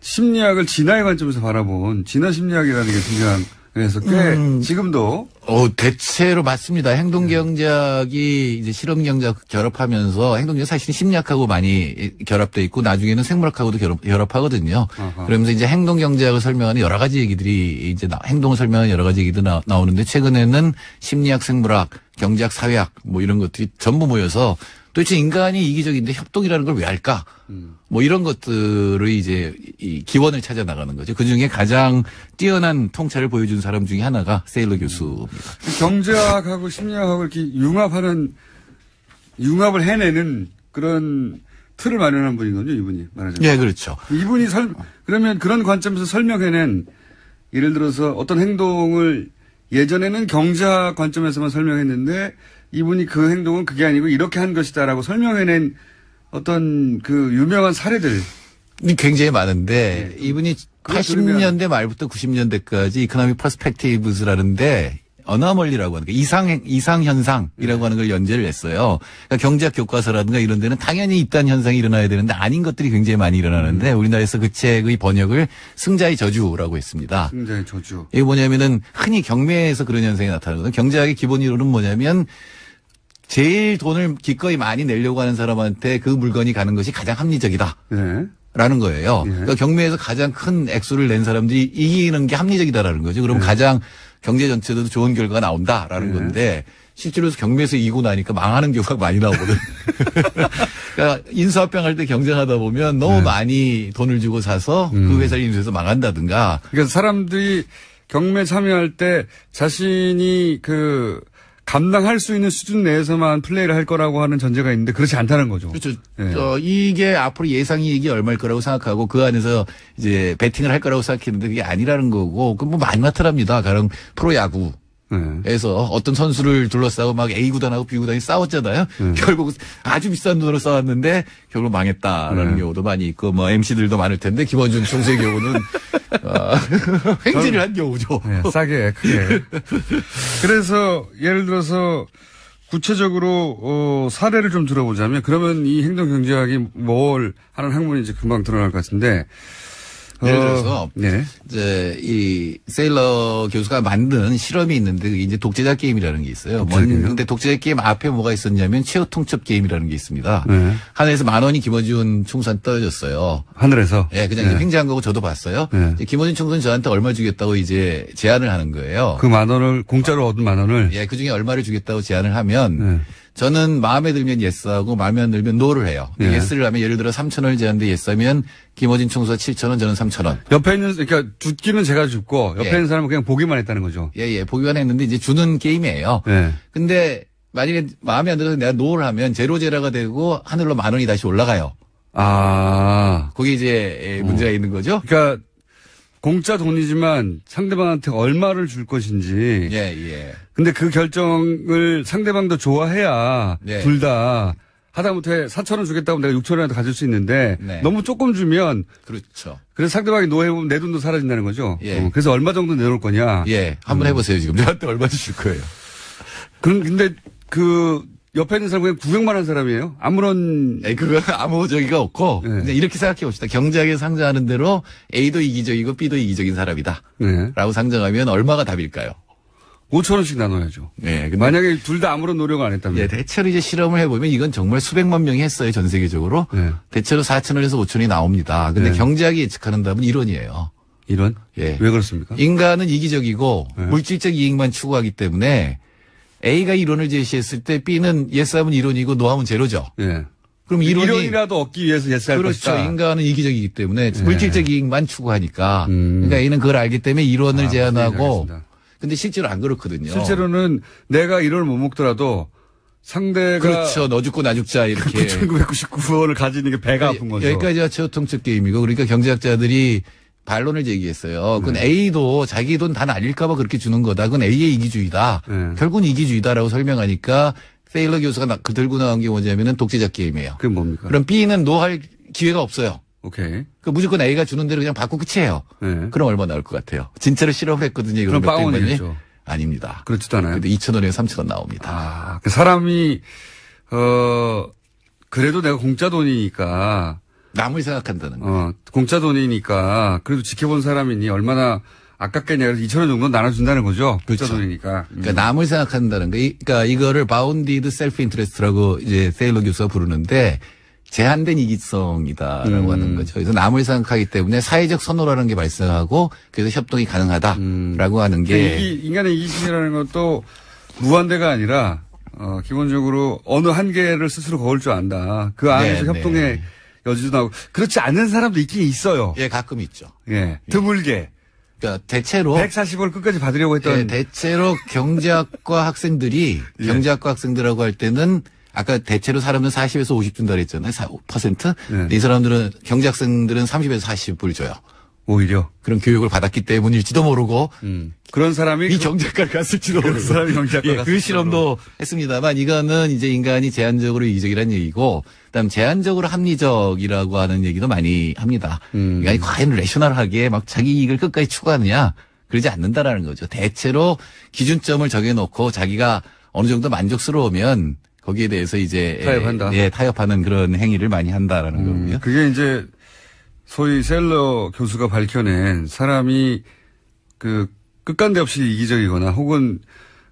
심리학을 진화의 관점에서 바라본 진화 심리학이라는 게 등장해서 꽤 지금도 대체로 맞습니다. 행동경제학이 이제 실험경제학 결합하면서 행동경제 사실 심리학하고 많이 결합돼 있고 나중에는 생물학하고도 결합하거든요. 아하. 그러면서 이제 행동경제학을 설명하는 여러 가지 얘기들이 이제 행동을 설명하는 여러 가지 얘기도 나오는데 최근에는 심리학, 생물학, 경제학, 사회학 뭐 이런 것들이 전부 모여서 도대체 인간이 이기적인데 협동이라는 걸 왜 할까? 뭐 이런 것들을 이제 이 기원을 찾아 나가는 거죠. 그 중에 가장 뛰어난 통찰을 보여준 사람 중에 하나가 세일러 교수입니다. 경제학하고 심리학하고 이렇게 융합을 해내는 그런 틀을 마련한 분이거든요, 이분이 말하자면. 예, 그렇죠. 이분이 그러면 그런 관점에서 설명해낸 예를 들어서 어떤 행동을 예전에는 경제학 관점에서만 설명했는데 이분이 그 행동은 그게 아니고 이렇게 한 것이다라고 설명해낸 어떤 그 유명한 사례들. 굉장히 많은데 이분이 80년대 말부터 90년대까지 이코노믹 퍼스펙티브스라는데 어나멀리라고 하는 이상 현상이라고 하는 걸 연재를 했어요. 그러니까 경제학 교과서라든가 이런 데는 당연히 이딴 현상이 일어나야 되는데 아닌 것들이 굉장히 많이 일어나는데 우리나라에서 그 책의 번역을 승자의 저주라고 했습니다. 승자의 저주. 이게 뭐냐면은 흔히 경매에서 그런 현상이 나타나거든요. 경제학의 기본 이론은 뭐냐면 제일 돈을 기꺼이 많이 내려고 하는 사람한테 그 물건이 가는 것이 가장 합리적이다. 네. 라는 거예요. 네. 그러니까 경매에서 가장 큰 액수를 낸 사람들이 이기는 게 합리적이다라는 거죠. 그럼 가장 경제 전체에도 좋은 결과가 나온다라는 건데 실제로 경매에서 이기고 나니까 망하는 경우가 많이 나오거든. 그러니까 인수합병할 때 경쟁하다 보면 너무 많이 돈을 주고 사서 그 회사를 인수해서 망한다든가. 그러니까 사람들이 경매 참여할 때 자신이 감당할 수 있는 수준 내에서만 플레이를 할 거라고 하는 전제가 있는데 그렇지 않다는 거죠. 그렇죠. 네. 이게 앞으로 예상이익이 얼마일 거라고 생각하고 그 안에서 이제 베팅을 할 거라고 생각했는데 그게 아니라는 거고 그 뭐 많이 나타납니다. 가령 프로야구. 에서 어떤 선수를 둘러싸고 막 A 구단하고 B 구단이 싸웠잖아요. 결국 아주 비싼 돈으로 싸웠는데 결국 망했다라는 경우도 많이 있고 뭐 MC들도 많을 텐데 김원준 총수의 경우는 횡재를 한 경우죠. 네, 싸게 크게. 그래서 예를 들어서 구체적으로 사례를 좀 들어보자면 그러면 이 행동경제학이 뭘 하는 학문인지 금방 드러날 것 같은데. 예를 들어서 네. 이제 이 세일러 교수가 만든 실험이 있는데 그게 이제 독재자 게임이라는 게 있어요. 근데 독재자 게임 앞에 뭐가 있었냐면 최후 통첩 게임이라는 게 있습니다. 네. 하늘에서 10,000원이 김어준 총수한테 떨어졌어요. 하늘에서? 예, 그냥 횡재한 거고 저도 봤어요. 네. 김어준 총수는 저한테 얼마 주겠다고 이제 제안을 하는 거예요. 그 10,000원을 공짜로 얻은 10,000원을? 예, 그 중에 얼마를 주겠다고 제안을 하면 저는 마음에 들면 예스하고 마음에 안 들면 노를 해요. 예스를 하면 예를 들어 3,000원을 제안하는데 예스하면 김어진 총수가 7,000원, 저는 3,000원. 옆에 있는, 그러니까 죽기는 제가 죽고 옆에 있는 사람은 그냥 보기만 했다는 거죠. 예, 보기만 했는데 이제 주는 게임이에요. 근데 만약에 마음에 안 들어서 내가 노를 하면 제로제라가 되고 하늘로 10,000원이 다시 올라가요. 아. 거기 이제 문제가 있는 거죠. 그러니까 공짜 돈이지만 상대방한테 얼마를 줄 것인지. 예. 근데 그 결정을 상대방도 좋아해야 둘 다 하다못해 4,000원 주겠다고 내가 6,000원이라도 가질 수 있는데 너무 조금 주면 그렇죠. 그래서 상대방이 노해보면 내 돈도 사라진다는 거죠. 예. 그래서 얼마 정도 내놓을 거냐. 예. 한번 해보세요. 지금 저한테 얼마 주실 거예요. 근데 그 옆에 있는 사람은 그냥 구경만 한 사람이에요? 아무런. 그건 아무 저기가 없고, 그냥 이렇게 생각해 봅시다. 경제학에 상정하는 대로 A도 이기적이고 B도 이기적인 사람이다. 라고 상정하면 얼마가 답일까요? 5,000원씩 나눠야죠. 근데 만약에 둘 다 아무런 노력을 안 했다면. 대체로 이제 실험을 해보면 이건 정말 수백만 명이 했어요. 전 세계적으로. 대체로 4,000원에서 5,000원이 나옵니다. 근데 경제학이 예측하는 답은 이론이에요. 이론? 왜 그렇습니까? 인간은 이기적이고 물질적 이익만 추구하기 때문에 A가 이론을 제시했을 때 B는 예스하면 이론이고 노하면 제로죠. 그럼 이론이라도 얻기 위해서 예스할 것이다. 그렇죠. 인간은 이기적이기 때문에 물질적 이익만 추구하니까. 그러니까 A는 그걸 알기 때문에 이론을 제안하고. 근데 실제로 안 그렇거든요. 실제로는 내가 이론을 못 먹더라도 상대가. 그렇죠. 너 죽고 나 죽자 이렇게. 9,999원을 가지는 게 배가 아픈 거죠. 여기까지가 최후통첩 게임이고 그러니까 경제학자들이 반론을 제기했어요. 그건 A도 자기 돈 다 날릴까봐 그렇게 주는 거다. 그건 A의 이기주의다. 결국은 이기주의다라고 설명하니까 세일러 교수가 들고 나온 게 뭐냐면은 독재자 게임이에요. 그게 뭡니까? 그럼 B는 노할 기회가 없어요. 오케이. 그 무조건 A가 주는 대로 그냥 받고 끝이에요. 그럼 얼마 나올 것 같아요? 진짜로 실험을 했거든요. 이런 것 때문에. 빵원이겠죠. 아닙니다. 그렇지도 않아요. 근데 2,000원에 3,000원 나옵니다. 그 사람이 그래도 내가 공짜 돈이니까 남을 생각한다는 거. 공짜 돈이니까 그래도 지켜본 사람이니 얼마나 아깝겠냐. 그래서 2,000원 정도 나눠준다는 거죠. 공짜 그렇죠. 돈이니까. 그러니까 남을 생각한다는 거. 그러니까 이거를 바운디드 셀프 인트레스트라고 이제 세일러 교수가 부르는데 제한된 이기성이다라고 하는 거죠. 그래서 남을 생각하기 때문에 사회적 선호라는 게 발생하고 그래서 협동이 가능하다라고 하는 게. 인간의 이기심이라는 것도 무한대가 아니라 기본적으로 어느 한계를 스스로 거울 줄 안다. 그 안에서 협동의 여지도 나오고 그렇지 않는 사람도 있긴 있어요. 예, 가끔 있죠. 예, 드물게. 그러니까 대체로 140을 끝까지 받으려고 했던. 예, 대체로 경제학과 학생들이 예. 경제학과 학생들하고 할 때는 아까 대체로 사람들은 40에서 50 준다 그랬잖아요. 5%. 예. 이 사람들은 경제학생들은 30에서 40불 줘요. 오히려 그런 교육을 받았기 때문일지도 모르고 그런 사람이 이 경제학과를 갔을지도 모르고 사람이 경제학과 예, 갔을지도 그 실험도 했습니다만 이거는 이제 인간이 제한적으로 이기적이라는 얘기고 그다음 제한적으로 합리적이라고 하는 얘기도 많이 합니다. 인간이 과연 레셔널하게 막 자기 이익을 끝까지 추구하느냐 그러지 않는다라는 거죠. 대체로 기준점을 정해놓고 자기가 어느 정도 만족스러우면 거기에 대해서 이제 타협한다. 예, 타협하는 그런 행위를 많이 한다라는 거고요. 그게 이제 소위 셀러 교수가 밝혀낸 사람이 그 끝간데 없이 이기적이거나 혹은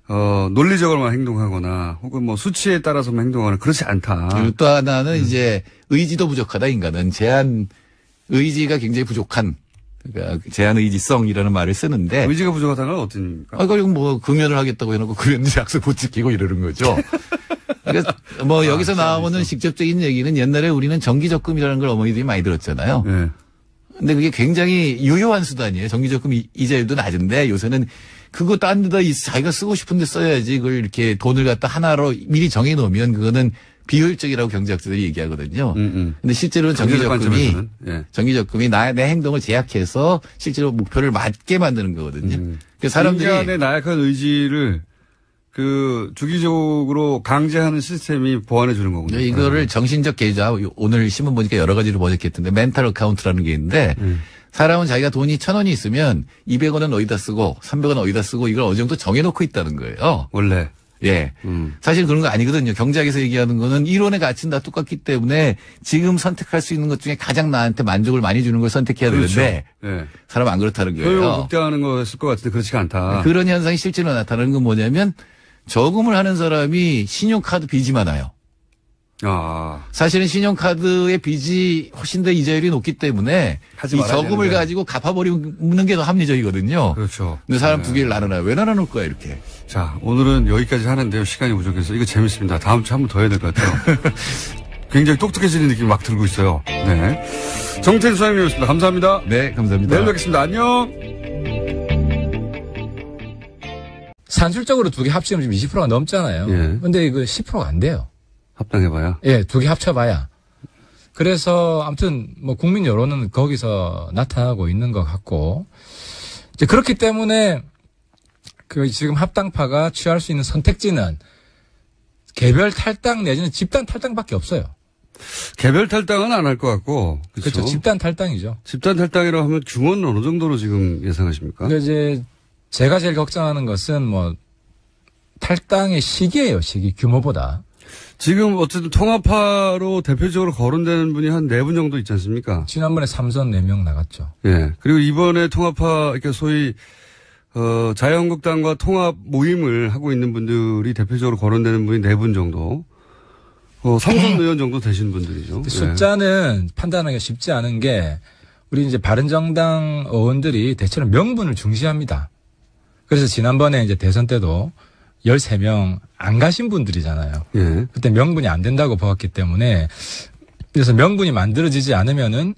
논리적으로만 행동하거나 혹은 뭐 수치에 따라서만 행동하거나 그렇지 않다. 그리고 또 하나는 이제 의지도 부족하다 인간은 의지가 굉장히 부족한 그러니까 제한 의지성이라는 말을 쓰는데 의지가 부족하다는 건 어떤 의미입니까? 그리고 뭐 금연을 하겠다고 해놓고 금연 약속 못 지키고 이러는 거죠. 그러니까 뭐 여기서 나오는 직접적인 얘기는 옛날에 우리는 정기적금이라는 걸 어머니들이 많이 들었잖아요. 네. 근데 그게 굉장히 유효한 수단이에요. 정기적금 이자율도 낮은데 요새는 그거 딴 데다 자기가 쓰고 싶은 데 써야지 그걸 이렇게 돈을 갖다 하나로 미리 정해 놓으면 그거는 비효율적이라고 경제학자들이 얘기하거든요. 근데 실제로는 정기적금이 내 행동을 제약해서 실제로 목표를 맞게 만드는 거거든요. 그래서 사람들이 인간의 나약한 의지를 그 주기적으로 강제하는 시스템이 보완해 주는 거군요. 이거를 정신적 계좌 오늘 신문 보니까 여러 가지로 번역했던데 멘탈 어카운트라는 게 있는데 사람은 자기가 돈이 1,000원이 있으면 200원은 어디다 쓰고 300원 어디다 쓰고 이걸 어느 정도 정해놓고 있다는 거예요. 원래. 예. 사실 그런 거 아니거든요. 경제학에서 얘기하는 거는 이론의 가치는 다 똑같기 때문에 지금 선택할 수 있는 것 중에 가장 나한테 만족을 많이 주는 걸 선택해야 되는데 네. 사람은 안 그렇다는 거예요. 효용을 극대화하는 거였을 것 같은데 그렇지가 않다. 그런 현상이 실제로 나타나는 건 뭐냐면 저금을 하는 사람이 신용카드 빚이 많아요. 사실은 신용카드의 빚이 훨씬 더 이자율이 높기 때문에 이 저금을 가지고 갚아버리는 게 더 합리적이거든요. 그렇죠. 근데 사람 두 개를 나눠놔요. 왜 나눠놓을 거야 이렇게. 자, 오늘은 여기까지 하는데요. 시간이 부족해서 이거 재밌습니다. 다음 주에 한 번 더 해야 될 것 같아요. 굉장히 똑똑해지는 느낌이 막 들고 있어요. 네. 정태인 소장님이었습니다. 감사합니다. 네, 감사합니다. 내일 뵙겠습니다. 안녕. 산술적으로 두 개 합치면 지금 20%가 넘잖아요. 예. 근데 이거 10%가 안 돼요. 합당해봐야. 예, 두 개 합쳐봐야. 그래서 아무튼 뭐 국민 여론은 거기서 나타나고 있는 것 같고 이제 그렇기 때문에 그 지금 합당파가 취할 수 있는 선택지는 개별 탈당 내지는 집단 탈당밖에 없어요. 개별 탈당은 안 할 것 같고. 그렇죠. 집단 탈당이죠. 집단 탈당이라고 하면 규모는 어느 정도로 지금 예상하십니까? 그러니까 이제 제가 제일 걱정하는 것은 뭐 탈당의 시기예요. 시기 규모보다. 지금 어쨌든 통합파로 대표적으로 거론되는 분이 한 4분 정도 있지 않습니까? 지난번에 3선 4명 나갔죠. 예. 그리고 이번에 통합파, 그러니까 소위, 자유한국당과 통합 모임을 하고 있는 분들이 대표적으로 거론되는 분이 4분 정도. 삼선 의원 정도 되신 분들이죠. 숫자는 판단하기가 쉽지 않은 게 우리 이제 바른정당 의원들이 대체로 명분을 중시합니다. 그래서 지난번에 이제 대선 때도 13명 안 가신 분들이잖아요. 예. 그때 명분이 안 된다고 보았기 때문에 그래서 명분이 만들어지지 않으면은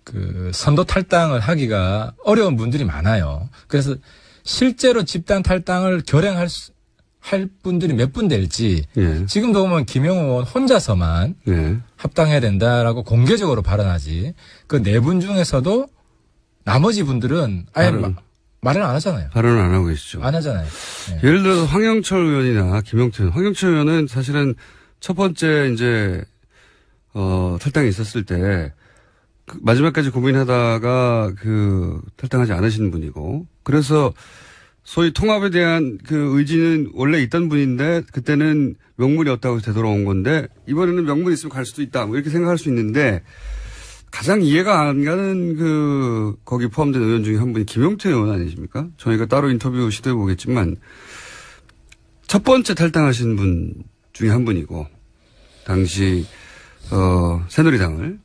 그 선도 탈당을 하기가 어려운 분들이 많아요. 그래서 실제로 집단 탈당을 결행할 분들이 몇 분 될지 예. 지금도 보면 김영호 의원 혼자서만 예. 합당해야 된다라고 공개적으로 발언하지 그 4분 중에서도 나머지 분들은 아예 말을 안 하잖아요. 발언을 안 하고 계시죠. 안 하잖아요. 네. 예를 들어서 황영철 의원이나 김영태 의원. 황영철 의원은 사실은 첫 번째 이제, 탈당이 있었을 때, 마지막까지 고민하다가 탈당하지 않으신 분이고, 그래서 소위 통합에 대한 그 의지는 원래 있던 분인데, 그때는 명분이 없다고 되돌아온 건데, 이번에는 명분이 있으면 갈 수도 있다, 뭐 이렇게 생각할 수 있는데, 가장 이해가 안 가는 거기 포함된 의원 중에 한 분이 김용태 의원 아니십니까? 저희가 따로 인터뷰 시도해 보겠지만, 첫 번째 탈당하신 분 중에 한 분이고, 당시, 새누리당을,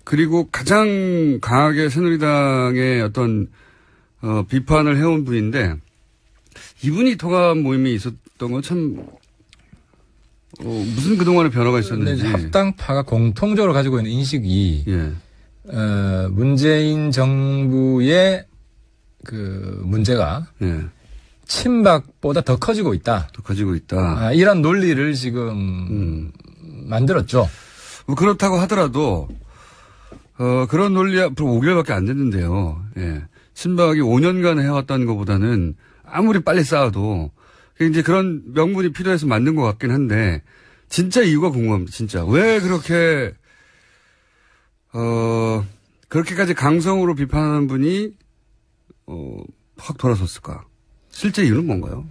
그리고 가장 강하게 새누리당의 어떤, 비판을 해온 분인데, 이분이 통합 모임이 있었던 건 참, 무슨 그동안의 변화가 있었는지. 합당파가 공통적으로 가지고 있는 인식이, 예. 문재인 정부의 문제가, 예. 친박보다 더 커지고 있다. 더 커지고 있다. 이런 논리를 지금, 만들었죠. 뭐 그렇다고 하더라도, 그런 논리 앞으로 5개월밖에 안 됐는데요. 예. 친박이 5년간 해왔다는 것보다는 아무리 빨리 쌓아도 이제 그런 명분이 필요해서 만든 것 같긴 한데 진짜 이유가 궁금합니다. 진짜 왜 그렇게 그렇게까지 강성으로 비판하는 분이 확 돌아섰을까? 실제 이유는 뭔가요?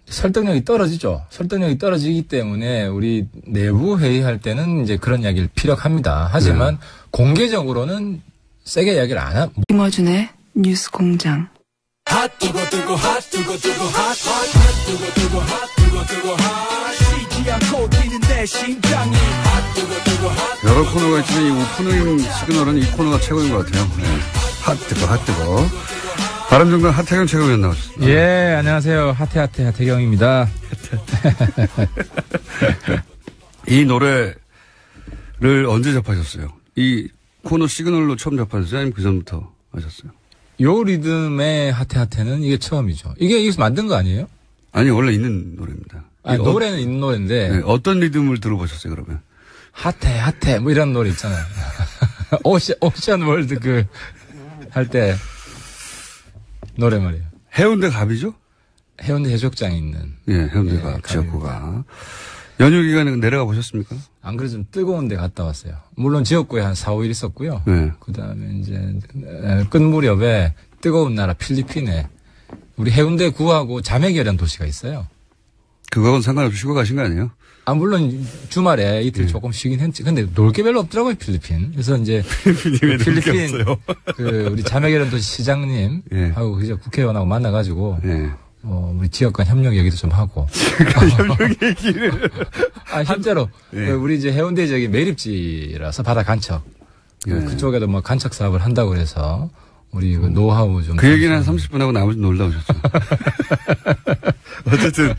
설득력이 떨어지죠. 설득력이 떨어지기 때문에 우리 내부 회의할 때는 이제 그런 이야기를 피력합니다. 하지만 공개적으로는 세게 이야기를 안 하고. 김어준의 뉴스 공장. 여러 코너가 있지만 이 오프닝 시그널은 이 코너가 최고인 것 같아요. 네. 핫 뜨거. 바른정당 하태경 최고위원 나오셨습니다. 예, 안녕하세요. 하태경입니다. 이 노래를 언제 접하셨어요? 이 코너 시그널로 처음 접하셨어요? 아니면 그 전부터 하셨어요? 요 리듬의 하태는 이게 처음이죠. 이게 여기서 만든 거 아니에요? 아니, 원래 있는 노래입니다. 노래는 있는 노래인데. 네, 어떤 리듬을 들어보셨어요, 그러면? 하태, 뭐 이런 노래 있잖아요. 오션 월드 할 때 노래 말이에요. 해운대 갑이죠? 해운대 해수욕장에 있는. 예, 해운대 갑, 지역구가. 연휴 기간에 내려가 보셨습니까? 안 그래도 좀 뜨거운 데 갔다 왔어요. 물론 지역구에 한 4, 5일 있었고요. 네. 그 다음에 이제, 끝 무렵에 뜨거운 나라 필리핀에 우리 해운대 구하고 자매결연 도시가 있어요. 그거하고는 상관없이 쉬고 가신 거 아니에요? 물론 주말에 이틀 조금 쉬긴 했지. 근데 놀 게 별로 없더라고요, 필리핀. 그래서 이제 필리핀 우리 자매결연 도시 시장님 하고 이제 국회의원하고 만나가지고 우리 지역 간 협력 얘기도 좀 하고. 협력 얘기를. 실제로 우리 이제 해운대 지역이 매립지라서 바다 간척. 그쪽에도 뭐 간척 사업을 한다고 그래서 우리 노하우 좀. 그 얘기는 한 30분 하고 나머지 놀다 오셨죠. 어쨌든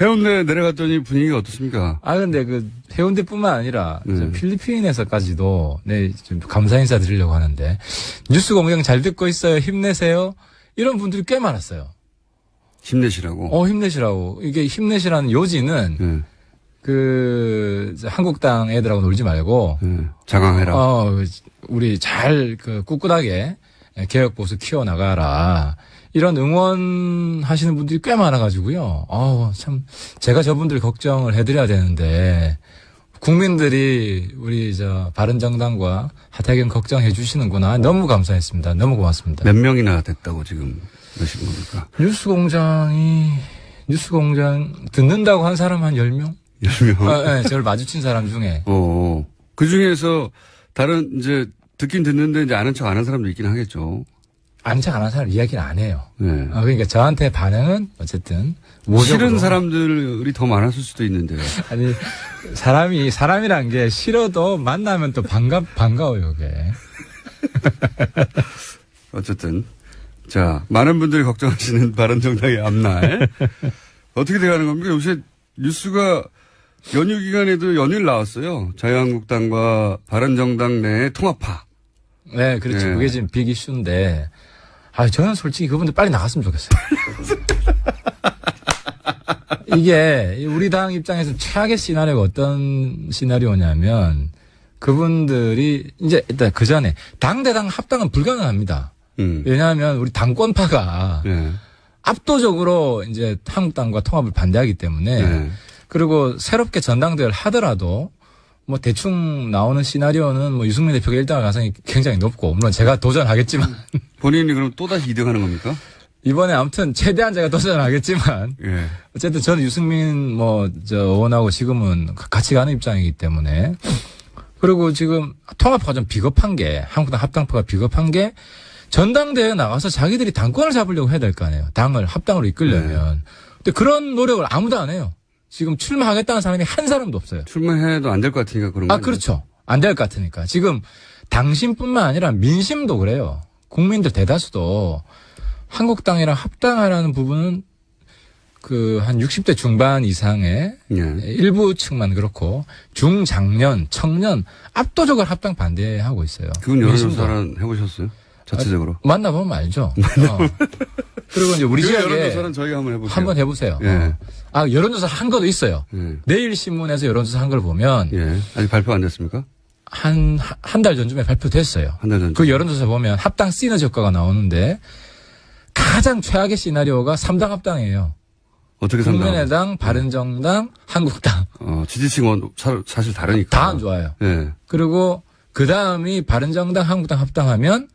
해운대 내려갔더니 분위기가 어떻습니까? 근데 해운대뿐만 아니라 필리핀에서까지도 좀 감사 인사 드리려고 하는데 뉴스 공장 잘 듣고 있어요. 힘내세요. 이런 분들이 꽤 많았어요. 힘내시라고? 힘내시라고. 이게 힘내시라는 요지는 한국당 애들하고 놀지 말고 자강해라. 우리 잘 꿋꿋하게 개혁 보수 키워나가라. 이런 응원하시는 분들이 꽤 많아가지고요. 참 제가 저분들 걱정을 해드려야 되는데 국민들이 우리 바른정당과 하태경 걱정해 주시는구나. 너무 감사했습니다. 너무 고맙습니다. 몇 명이나 됐다고 지금 그러신 겁니까? 뉴스공장 듣는다고 한 사람 한 10명? 10명? 네, 저를 마주친 사람 중에. 그 중에서 다른 이제 듣긴 듣는데 이제 아는 척 안 한 사람도 있긴 하겠죠. 아는 척 안 한 사람 이야기를 안 해요. 네. 그러니까 저한테 반응은 어쨌든 싫은 사람들이 더 많았을 수도 있는데요. 아니 사람이란 게 싫어도 만나면 또 반가워요, 그게. 어쨌든 자, 많은 분들이 걱정하시는 바른정당의 앞날 어떻게 돼가는 겁니까? 요새 뉴스가 연휴 기간에도 연일 나왔어요. 자유한국당과 바른정당 내 통합파. 네, 그렇죠. 그게 지금 빅 이슈인데, 저는 솔직히 그분들 빨리 나갔으면 좋겠어요. 이게 우리 당 입장에서 최악의 시나리오가 어떤 시나리오냐면 그분들이 이제 일단 그 전에 당대당 합당은 불가능합니다. 왜냐하면 우리 당권파가 압도적으로 이제 한국당과 통합을 반대하기 때문에 그리고 새롭게 전당대회를 하더라도 뭐 대충 나오는 시나리오는 뭐 유승민 대표가 1등할 가능성이 굉장히 높고 물론 제가 도전하겠지만 본인이 그럼 또다시 2등하는 겁니까? 이번에 아무튼 최대한 제가 도전하겠지만 어쨌든 저는 유승민 의원하고 지금은 같이 가는 입장이기 때문에 그리고 지금 통합파가 좀 비겁한 게, 한국당 합당파가 비겁한 게, 전당대회에 나가서 자기들이 당권을 잡으려고 해야 될 거 아니에요. 당을 합당으로 이끌려면. 네. 근데 그런 노력을 아무도 안 해요. 지금 출마하겠다는 사람이 한 사람도 없어요. 출마해도 안 될 것 같으니까 그런 거예요. 그렇죠. 안 될 것 같으니까. 지금 당신뿐만 아니라 민심도 그래요. 국민들 대다수도 한국당이랑 합당하라는 부분은 한 60대 중반 이상의 일부 층만 그렇고 중장년, 청년 압도적으로 합당 반대하고 있어요. 그건 여론조사는 해보셨어요? 자체적으로? 만나보면 알죠. 그리고 이제 우리 지역에 여론조사는 저희가 한번 해보세요. 한번 해보세요. 예. 여론조사 한 것도 있어요. 예. 내일 신문에서 여론조사 한 걸 보면 아직 발표 안 됐습니까? 한 달 전쯤에 발표됐어요. 한 달 전쯤. 그 여론조사 보면 합당 시너지 효과가 나오는데 가장 최악의 시나리오가 3당 합당이에요. 어떻게 국민의당, 바른정당, 한국당. 지지층은 사실 다르니까. 다 안 좋아요. 예. 그리고 그 다음이 바른정당, 한국당 합당하면